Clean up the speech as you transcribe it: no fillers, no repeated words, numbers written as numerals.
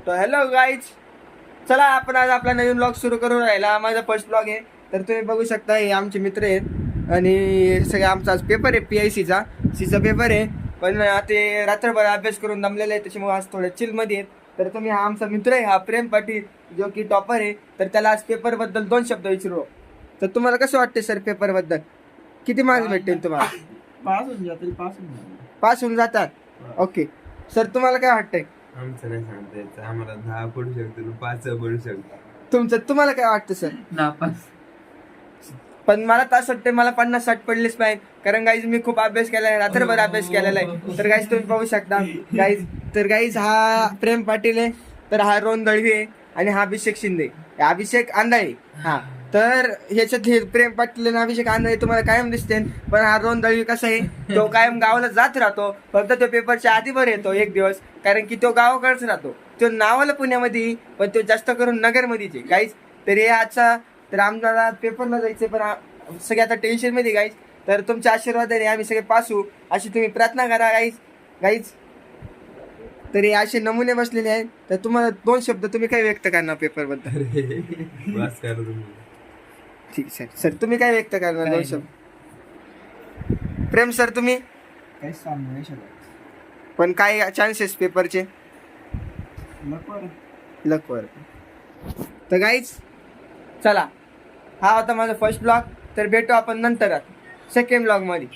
तो hello guys, चला आपण आज आपला नवीन ब्लॉग सुरू करून राहिला. माझा फर्स्ट ब्लॉग आहे. तर तुम्ही बघू शकता हे आमचे मित्र आहेत आणि सगळे आमचा आज पेपर आहे PICचा पेपर आहे. पण ते रात्रभर अभ्यास करून दमलेले आहे, त्याच्यामुळे आज थोडं चिलमध्ये आहेत. तर तुम्ही हा आमचा मित्र आहे, हा प्रेम पाटील, जो की टॉपर आहे. तर त्याला आज पेपरबद्दल 2 शब्द विचारू. तर तुम्हाला कसं वाटते सर पेपरबद्दल? किती मार्क्स भेटतील तुम्हाला? पास होऊन जातात. ओके सर, तुम्हाला काय वाटतंय? आमचं नाही सांगता येत. आम्हाला 10 पडू शकतो, 5 पडू शकतो. तुम्हाला काय वाटतं सर? नापास. पण मला तास वाटते मला 50-60 पडलेच पाहिजे. कारण गाईज मी खूप अभ्यास केला आहे, रात्रभर अभ्यास केलेला आहे. तर गाईज तुम्ही पाहू शकता गाईज हा प्रेम पाटील आहे, तर हा रोहन दळवी आहे आणि हा अभिषेक शिंदे, अभिषेक आंधळे. हा तर ह्याच्यात हे प्रेम पाटील आणि अभिषेक आंधळे तुम्हाला कायम दिसते. पण हा रोहन दळवी कसा आहे, तो कायम गावाला जात राहतो. फक्त तो पेपरच्या आधी बरं येतो एक दिवस, कारण की तो गावाकडेच राहतो. तो नावाला पुण्यामध्ये, पण तो जास्त करून नगरमध्येच आहे गाईज. तर हे आजचा, तर आम्हाला पेपरला जायचं, पण सगळे आता टेन्शनमध्ये गाईज. तर तुमच्या आशीर्वादाने आम्ही सगळे पास होऊ अशी तुम्ही प्रार्थना करा गाईज. तर हे असे नमुने बसलेले आहेत. तर तुम्हाला 2 शब्द तुम्ही काय व्यक्त करणार पेपरबद्दल? बस करा तुम्ही. ठीक सर. सर तुम्ही काय व्यक्त करणार 2 शब्द? प्रेम सर तुम्ही काहीच सांगू नाही शकत. पण काय चान्सेस पेपरचे? लकवर. तर गाईज चला, हा होता माझा फर्स्ट ब्लॉग. तर भेटू आपण नंतर सेकंड ब्लॉग मध्ये.